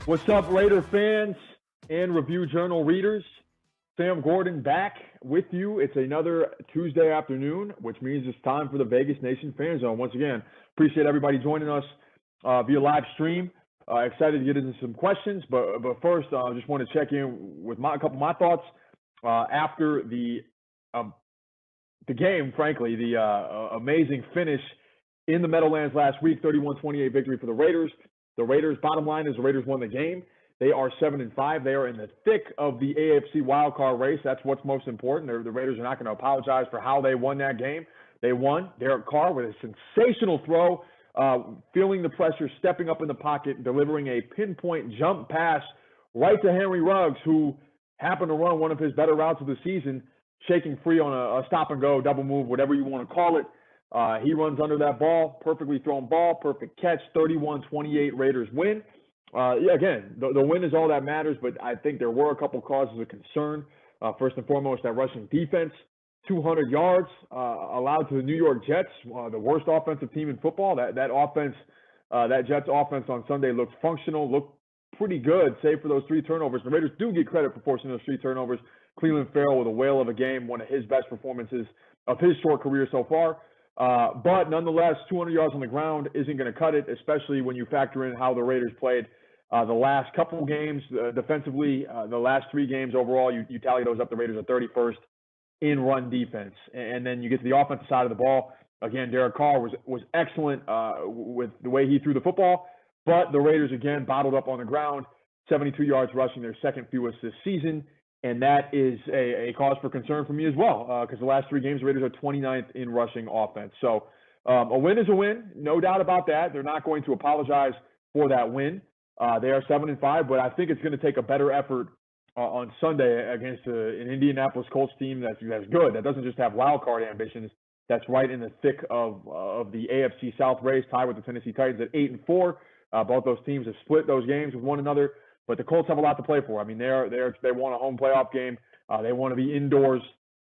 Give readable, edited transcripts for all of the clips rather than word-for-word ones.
What's up, Raider fans and Review Journal readers? Sam Gordon back with you. It's another Tuesday afternoon, which means it's time for the Vegas Nation Fan Zone. Once again, appreciate everybody joining us via live stream. Excited to get into some questions, but first, I just want to check in with a couple of my thoughts after the game. Frankly, the amazing finish in the Meadowlands last week, 31-28 victory for the Raiders. The Raiders, bottom line is the Raiders won the game. They are 7-5. They are in the thick of the AFC wildcard race. That's what's most important. The Raiders are not going to apologize for how they won that game. They won. Derek Carr with a sensational throw, feeling the pressure, stepping up in the pocket, delivering a pinpoint jump pass right to Henry Ruggs, who happened to run one of his better routes of the season, shaking free on a stop-and-go, double move, whatever you want to call it. He runs under that ball, perfectly thrown ball, perfect catch, 31-28 Raiders win. Again, the win is all that matters, but I think there were a couple causes of concern. First and foremost, that rushing defense, 200 yards allowed to the New York Jets, the worst offensive team in football. That offense, that Jets offense on Sunday looked functional, looked pretty good, save for those 3 turnovers. The Raiders do get credit for forcing those 3 turnovers. Cleveland Farrell with a whale of a game, one of his best performances of his short career so far. But nonetheless, 200 yards on the ground isn't going to cut it, especially when you factor in how the Raiders played the last couple games defensively. The last 3 games overall, you tally those up, the Raiders are 31st in run defense. And then you get to the offensive side of the ball. Again, Derek Carr was excellent with the way he threw the football, but the Raiders, again, bottled up on the ground, 72 yards rushing, their second fewest this season. And that is a cause for concern for me as well, because the last 3 games, the Raiders are 29th in rushing offense. So a win is a win, no doubt about that. They're not going to apologize for that win. They are 7-5, but I think it's going to take a better effort on Sunday against an Indianapolis Colts team that's good, that doesn't just have wild card ambitions, that's right in the thick of the AFC South race, tied with the Tennessee Titans at 8-4. Both those teams have split those games with one another. But the Colts have a lot to play for. I mean, they want a home playoff game. They want to be indoors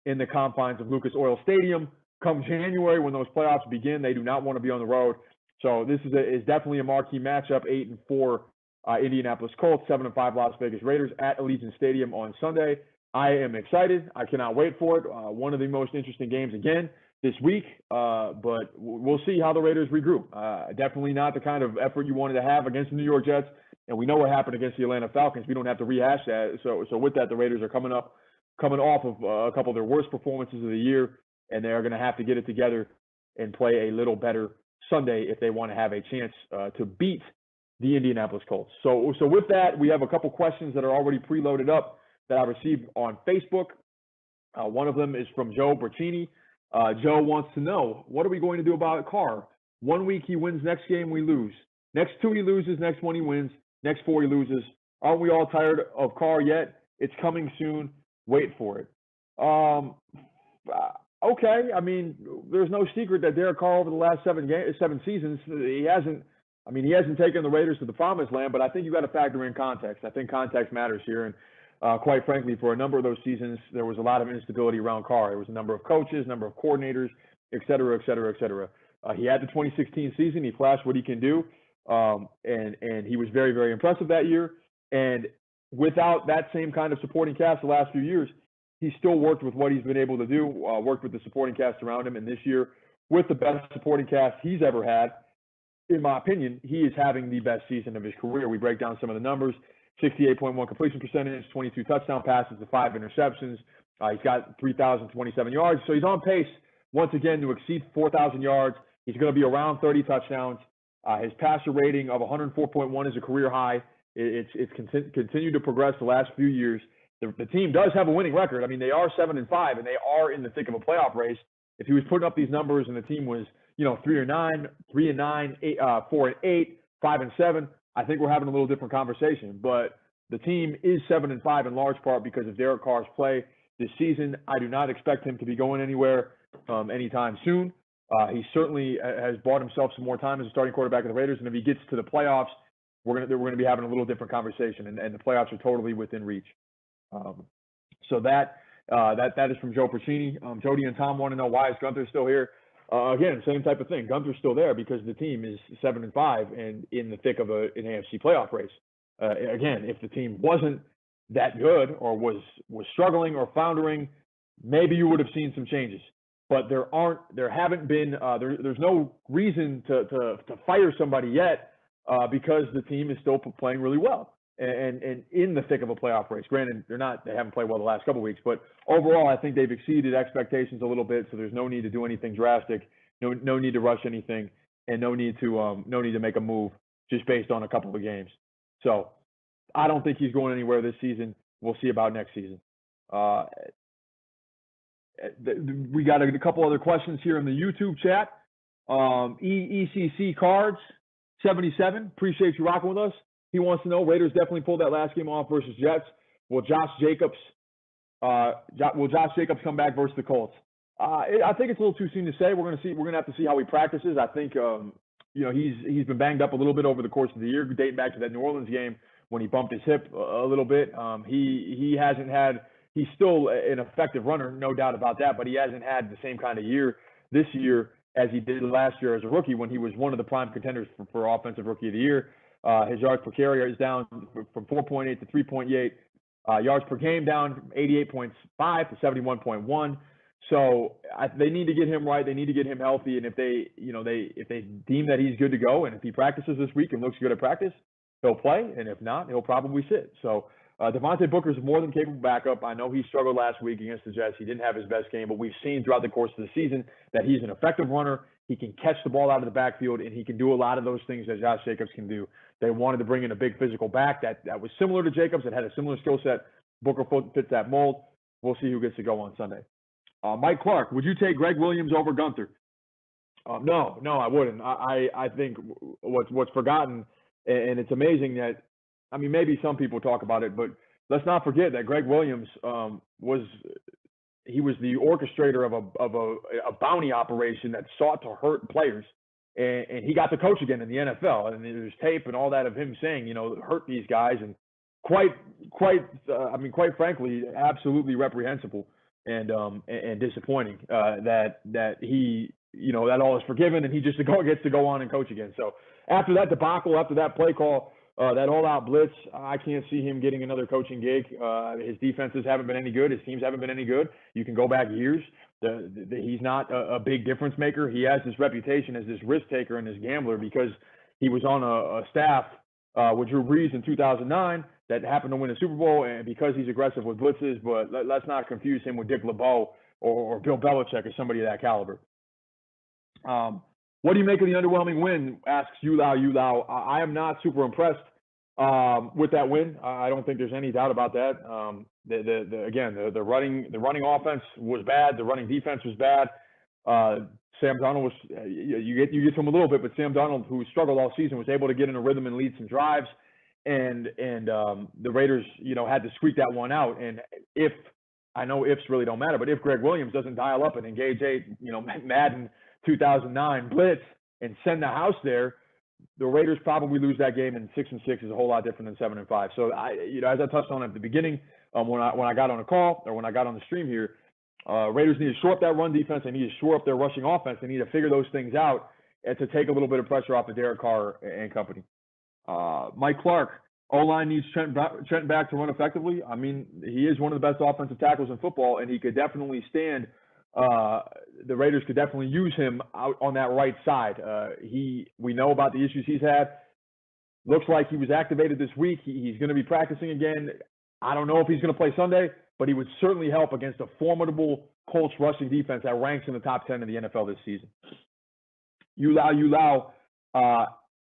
in the confines of Lucas Oil Stadium. Come January, when those playoffs begin, they do not want to be on the road. So this is definitely a marquee matchup. 8-4 Indianapolis Colts, 7-5 Las Vegas Raiders at Allegiant Stadium on Sunday. I am excited. I cannot wait for it. One of the most interesting games again this week. But we'll see how the Raiders regroup. Definitely not the kind of effort you wanted to have against the New York Jets. And we know what happened against the Atlanta Falcons. We don't have to rehash that. So with that, the Raiders are coming off of a couple of their worst performances of the year, and they are going to have to get it together and play a little better Sunday if they want to have a chance to beat the Indianapolis Colts. So with that, we have a couple questions that are already preloaded up that I received on Facebook. One of them is from Joe Bertini. Joe wants to know, what are we going to do about Carr? 1 week he wins, next game we lose. Next 2 he loses, next 1 he wins. Next 4 he loses. Aren't we all tired of Carr yet? It's coming soon. Wait for it. Okay. I mean, there's no secret that Derek Carr over the last 7 seasons, he hasn't taken the Raiders to the promised land, but I think you got to factor in context. I think context matters here. And quite frankly, for a number of those seasons, there was a lot of instability around Carr. There was a number of coaches, number of coordinators, et cetera, et cetera, et cetera. He had the 2016 season. He flashed what he can do. And he was very, very impressive that year. And without that same kind of supporting cast the last few years, he still worked with what he's been able to do, worked with the supporting cast around him. And this year, with the best supporting cast he's ever had, in my opinion, he is having the best season of his career. We break down some of the numbers: 68.1 completion percentage, 22 touchdown passes to 5 interceptions. He's got 3,027 yards. So he's on pace once again to exceed 4,000 yards. He's going to be around 30 touchdowns. His passer rating of 104.1 is a career high. It's continued to progress the last few years. The team does have a winning record. I mean, they are 7-5, and they are in the thick of a playoff race. If he was putting up these numbers and the team was, 3-9, 3-9, 4-8, 5-7, I think we're having a little different conversation. But the team is 7-5 in large part because of Derek Carr's play this season. I do not expect him to be going anywhere anytime soon. He certainly has bought himself some more time as a starting quarterback of the Raiders, and if he gets to the playoffs, we're gonna be having a little different conversation, and the playoffs are totally within reach. So that is from Joe Percini. Jody and Tom want to know, why is Gunther still here? Again, same type of thing. Gunther's still there because the team is 7-5 and in the thick of an AFC playoff race. Again, if the team wasn't that good or was struggling or floundering, maybe you would have seen some changes. But there's no reason to fire somebody yet because the team is still playing really well and in the thick of a playoff race. Granted, they haven't played well the last couple of weeks, but overall, I think they've exceeded expectations a little bit. So there's no need to do anything drastic, no need to rush anything, and no need to make a move just based on a couple of games. So I don't think he's going anywhere this season. We'll see about next season. We got a couple other questions here in the YouTube chat. ECC Cards 77, appreciate you rocking with us. He wants to know, Raiders definitely pulled that last game off versus Jets. Will Josh Jacobs come back versus the Colts? I think it's a little too soon to say. We're gonna have to see how he practices. I think he's been banged up a little bit over the course of the year, dating back to that New Orleans game when he bumped his hip a little bit. He's still an effective runner, no doubt about that, but he hasn't had the same kind of year this year as he did last year as a rookie when he was one of the prime contenders for Offensive Rookie of the Year. His yards per carry is down from 4.8 to 3.8. Yards per game down from 88.5 to 71.1. So they need to get him right. They need to get him healthy. And if they deem that he's good to go, and if he practices this week and looks good at practice, he'll play. And if not, he'll probably sit. So Devontae Booker is more than capable backup. I know he struggled last week against the Jets. He didn't have his best game, but we've seen throughout the course of the season that he's an effective runner. He can catch the ball out of the backfield, and he can do a lot of those things that Josh Jacobs can do. They wanted to bring in a big physical back that was similar to Jacobs, that had a similar skill set. Booker fits that mold. We'll see who gets to go on Sunday. Mike Clark, would you take Greg Williams over Gunther? No, I wouldn't. I think what's forgotten, and it's amazing that, I mean, maybe some people talk about it, but let's not forget that Greg Williams was the orchestrator of a bounty operation that sought to hurt players, and he got to coach again in the NFL. And there's tape and all that of him saying, hurt these guys, and quite frankly, absolutely reprehensible and disappointing that he, that all is forgiven and he just gets to go on and coach again. So after that debacle, after that play call, that all-out blitz, I can't see him getting another coaching gig. His defenses haven't been any good. His teams haven't been any good. You can go back years. He's not a big difference maker. He has this reputation as this risk taker and this gambler because he was on a staff with Drew Brees in 2009 that happened to win a Super Bowl, and because he's aggressive with blitzes. But let's not confuse him with Dick LeBeau or Bill Belichick or somebody of that caliber. What do you make of the underwhelming win? Asks Yulau. I am not super impressed with that win. I don't think there's any doubt about that. The running offense was bad. The running defense was bad. Sam Darnold was you get to him a little bit, but Sam Darnold, who struggled all season, was able to get in a rhythm and lead some drives. And the Raiders, had to squeak that one out. And I know ifs really don't matter, but if Greg Williams doesn't dial up and engage Madden 2009 blitz and send the house there, the Raiders probably lose that game, and 6-6 is a whole lot different than 7-5. So as I touched on at the beginning, when I got on a call or when I got on the stream here, Raiders need to shore up that run defense. They need to shore up their rushing offense. They need to figure those things out and to take a little bit of pressure off of Derek Carr and company. Mike Clark, O-line needs Trent back to run effectively. I mean, he is one of the best offensive tackles in football, and he could definitely stand. The Raiders could definitely use him out on that right side. We know about the issues he's had. Looks like he was activated this week. He's going to be practicing again. I don't know if he's going to play Sunday, but he would certainly help against a formidable Colts rushing defense that ranks in the top 10 in the NFL this season. Yulau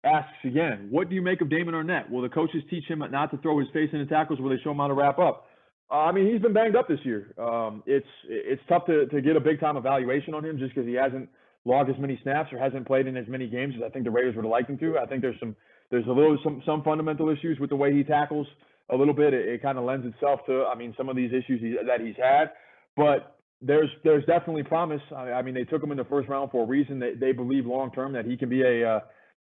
asks again, what do you make of Damon Arnett? Will the coaches teach him not to throw his face into tackles? Will they show him how to wrap up? I mean, he's been banged up this year. It's tough to get a big-time evaluation on him just because he hasn't logged as many snaps or hasn't played in as many games as I think the Raiders would have liked him to. I think there's some fundamental issues with the way he tackles a little bit. It kind of lends itself to, some of these issues that he's had. But there's definitely promise. I mean, they took him in the first round for a reason. They believe long-term that he can be a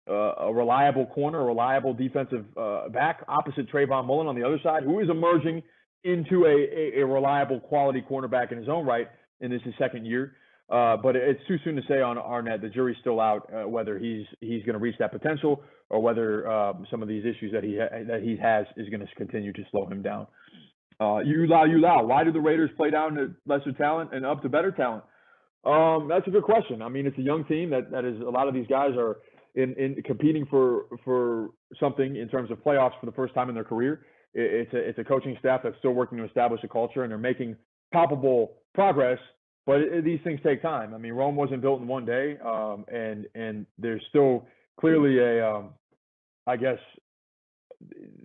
reliable corner, a reliable defensive back opposite Trayvon Mullen on the other side, who is emerging into a reliable quality cornerback in his own right, and this is his second year. but it's too soon to say on Arnett. The jury's still out whether he's going to reach that potential or whether some of these issues that he has is going to continue to slow him down. Ulau, why do the Raiders play down to lesser talent and up to better talent? That's a good question. I mean, it's a young team that is, a lot of these guys are in competing for something in terms of playoffs for the first time in their career. It's a coaching staff that's still working to establish a culture, and they're making palpable progress. But these things take time. I mean, Rome wasn't built in one day, and there's still clearly I guess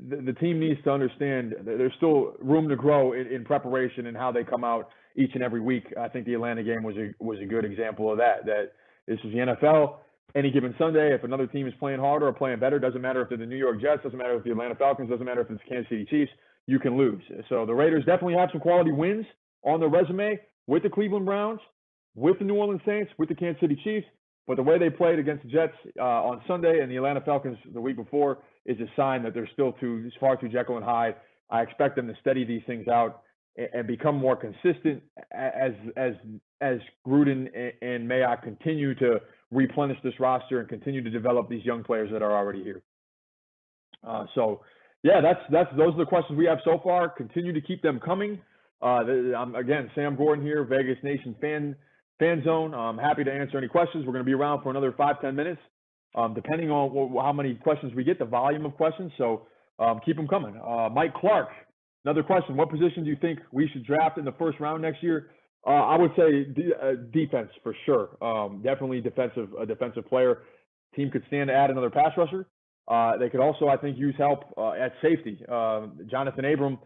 the team needs to understand that there's still room to grow in preparation and how they come out each and every week. I think the Atlanta game was a good example of that. That this is the NFL. Any given Sunday, if another team is playing harder or playing better, doesn't matter if they're the New York Jets, doesn't matter if the Atlanta Falcons, doesn't matter if it's the Kansas City Chiefs, you can lose. So the Raiders definitely have some quality wins on their resume with the Cleveland Browns, with the New Orleans Saints, with the Kansas City Chiefs. But the way they played against the Jets on Sunday and the Atlanta Falcons the week before is a sign that they're still far too Jekyll and Hyde. I expect them to steady these things out and become more consistent as Gruden and Mayock continue to replenish this roster and continue to develop these young players that are already here. So yeah, those are the questions we have so far. Continue to keep them coming. Again, Sam Gordon here, Vegas Nation fan zone. I'm happy to answer any questions. We're going to be around for another 5-10 minutes, depending on how many questions we get, the volume of questions. So keep them coming. Mike Clark, another question. What position do you think we should draft in the first round next year? I would say defense for sure. Definitely a defensive player. Team could stand to add another pass rusher. They could also, I think, use help at safety. Jonathan Abram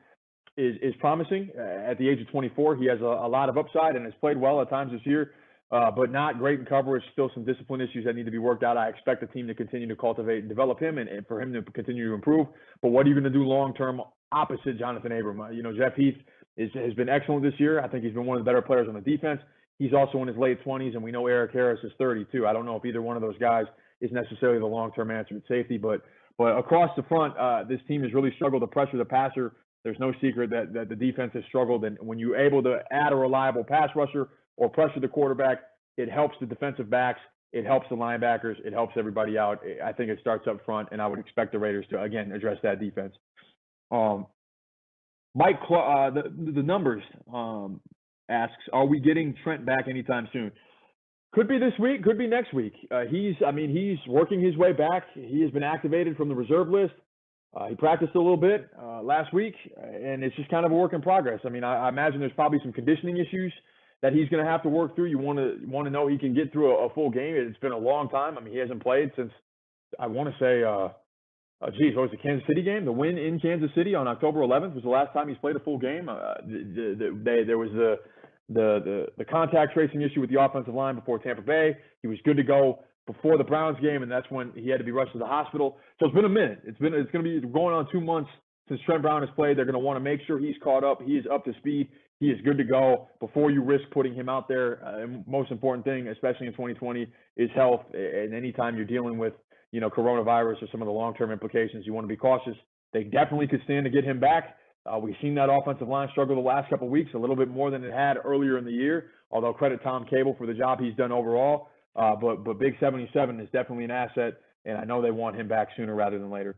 is promising at the age of 24. He has a lot of upside and has played well at times this year, but not great in coverage. Still some discipline issues that need to be worked out. I expect the team to continue to cultivate and develop him and for him to continue to improve. But what are you going to do long-term opposite Jonathan Abram? Jeff Heath has been excellent this year. I think he's been one of the better players on the defense. He's also in his late 20s, and we know Eric Harris is 32. I don't know if either one of those guys is necessarily the long-term answer at safety, but across the front, this team has really struggled to pressure the passer. There's no secret that the defense has struggled, and when you're able to add a reliable pass rusher or pressure the quarterback, it helps the defensive backs, it helps the linebackers, it helps everybody out. I think it starts up front, and I would expect the Raiders to, again, address that defense. Mike, the numbers asks, are we getting Trent back anytime soon? Could be this week, could be next week. He's working his way back. He has been activated from the reserve list. He practiced a little bit last week, and it's just kind of a work in progress. I mean, I imagine there's probably some conditioning issues that he's going to have to work through. You want to know he can get through a full game. It's been a long time. I mean, he hasn't played since, I want to say, what was the Kansas City game? The win in Kansas City on October 11th was the last time he's played a full game. There was the contact tracing issue with the offensive line before Tampa Bay. He was good to go before the Browns game, and that's when he had to be rushed to the hospital. So it's been a minute. It's going to be going on 2 months since Trent Brown has played. They're going to want to make sure he's caught up. He is up to speed. He is good to go before you risk putting him out there. Most important thing, especially in 2020, is health. And anytime you're dealing with, coronavirus or some of the long-term implications, you want to be cautious. They definitely could stand to get him back. We've seen that offensive line struggle the last couple of weeks, a little bit more than it had earlier in the year, although credit Tom Cable for the job he's done overall. But Big 77 is definitely an asset, and I know they want him back sooner rather than later.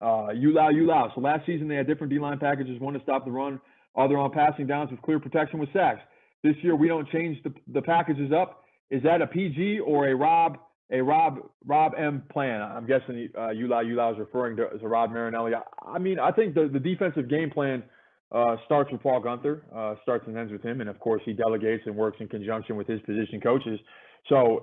Ulau. So last season they had different D-line packages, one to stop the run, other on passing downs with clear protection with sacks. This year we don't change the packages up. Is that a PG or a Rob M plan? I'm guessing Ulau is referring to Rod Marinelli. I mean, I think the defensive game plan starts with Paul Gunther, starts and ends with him, and of course he delegates and works in conjunction with his position coaches. So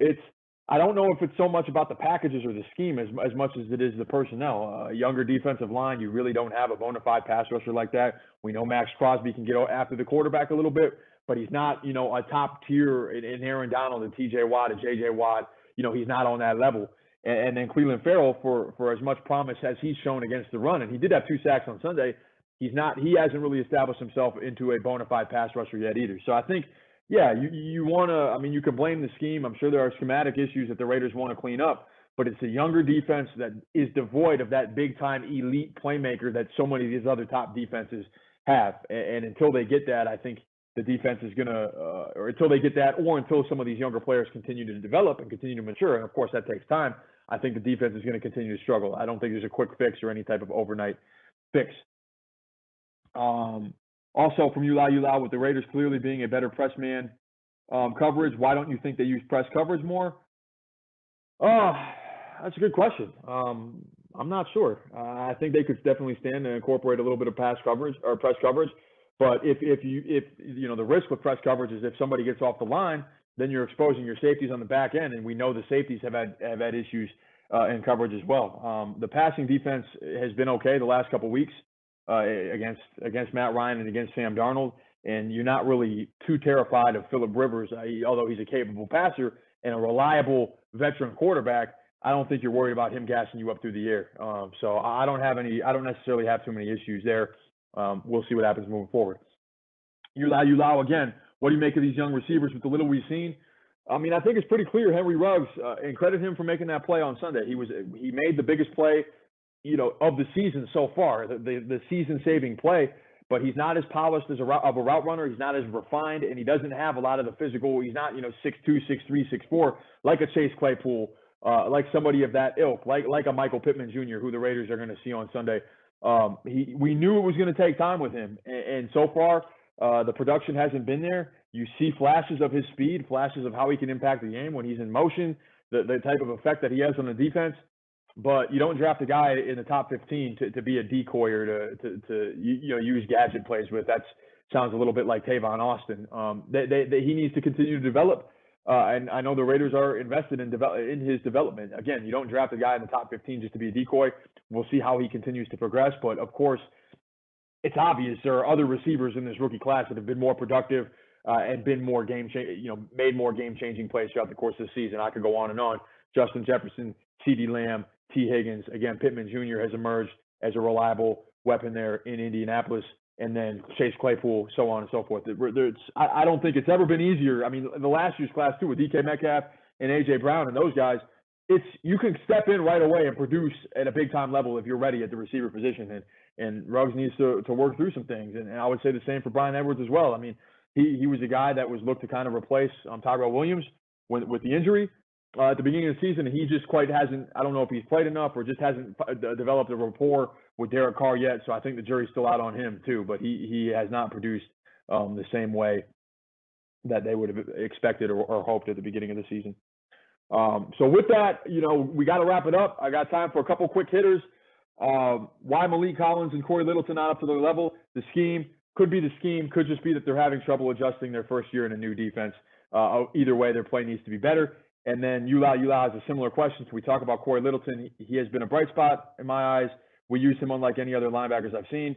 I don't know if it's so much about the packages or the scheme as much as it is the personnel. A younger defensive line, you really don't have a bona fide pass rusher like that. We know Max Crosby can get after the quarterback a little bit, but he's not, a top tier in Aaron Donald and TJ Watt and JJ Watt. He's not on that level. And then Cleveland Farrell, for as much promise as he's shown against the run, and he did have 2 sacks on Sunday, he hasn't really established himself into a bona fide pass rusher yet either. So I think, yeah, you want to, you can blame the scheme. I'm sure there are schematic issues that the Raiders want to clean up, but it's a younger defense that is devoid of that big-time elite playmaker that so many of these other top defenses have. And until they get that, I think the defense is going to, or until they get that, or until some of these younger players continue to develop and continue to mature, and of course that takes time, I think the defense is going to continue to struggle. I don't think there's a quick fix or any type of overnight fix. Also from Ulau, with the Raiders clearly being a better press man coverage, why don't you think they use press coverage more? That's a good question. I'm not sure. I think they could definitely stand and incorporate a little bit of pass coverage or press coverage. But if you know, the risk with press coverage is if somebody gets off the line, then you're exposing your safeties on the back end, and we know the safeties have had issues in coverage as well. The passing defense has been okay the last couple of weeks against Matt Ryan and against Sam Darnold, and you're not really too terrified of Phillip Rivers, although he's a capable passer and a reliable veteran quarterback. I don't think you're worried about him gassing you up through the air. So I don't necessarily have too many issues there. We'll see what happens moving forward. Ulau again. What do you make of these young receivers with the little we've seen? I mean, I think it's pretty clear Henry Ruggs, and credit him for making that play on Sunday. He made the biggest play, you know, of the season so far, the season-saving play. But he's not as polished as a route runner. He's not as refined, and he doesn't have a lot of the physical. He's not, 6'2", 6'3", 6'4", like a Chase Claypool, like somebody of that ilk, like a Michael Pittman Jr., who the Raiders are going to see on Sunday. We knew it was going to take time with him, and so far the production hasn't been there. You see flashes of his speed, flashes of how he can impact the game when he's in motion, the type of effect that he has on the defense. But you don't draft a guy in the top 15 to be a decoy or to use gadget plays with. That sounds a little bit like Tavon Austin. He needs to continue to develop, and I know the Raiders are invested in his development. Again, you don't draft a guy in the top 15 just to be a decoy. We'll see how he continues to progress. But of course, it's obvious there are other receivers in this rookie class that have been more productive and been more made more game-changing plays throughout the course of the season. I could go on and on. Justin Jefferson, CeeDee Lamb, T. Higgins. Again, Pittman Jr. has emerged as a reliable weapon there in Indianapolis, and then Chase Claypool, so on and so forth. I don't think it's ever been easier. I mean, the last year's class too, with DK Metcalf and A.J. Brown and those guys, you can step in right away and produce at a big-time level if you're ready at the receiver position. And Ruggs needs to work through some things. And I would say the same for Bryan Edwards as well. I mean, he was a guy that was looked to kind of replace Tyrell Williams with the injury at the beginning of the season. He just quite hasn't, I don't know if he's played enough or just hasn't developed a rapport with Derek Carr yet. So I think the jury's still out on him too, but he has not produced the same way that they would have expected or hoped at the beginning of the season. So with that, we got to wrap it up. I got time for a couple quick hitters. Why Maliek Collins and Corey Littleton not up to their level? The scheme could be the scheme, could just be that they're having trouble adjusting their first year in a new defense. Either way, their play needs to be better. And then Ulau has a similar question. So we talk about Corey Littleton. He has been a bright spot in my eyes. We use him unlike any other linebackers I've seen.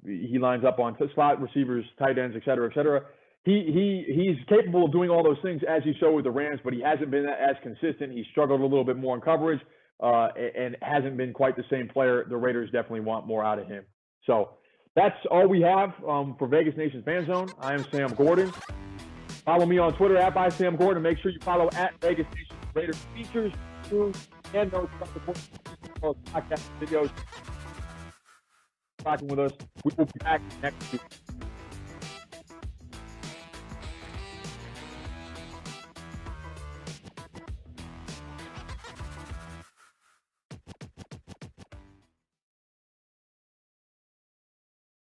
He lines up on slot receivers, tight ends, et cetera, et cetera. He's capable of doing all those things as he showed with the Rams, but he hasn't been as consistent. He struggled a little bit more in coverage and hasn't been quite the same player. The Raiders definitely want more out of him. So that's all we have for Vegas Nation's Fan Zone. I am Sam Gordon. Follow me on Twitter at @BySamGordon. Make sure you follow at Vegas Nation Raiders features, news, and notes about the podcast videos. Talking with us. We will be back next week.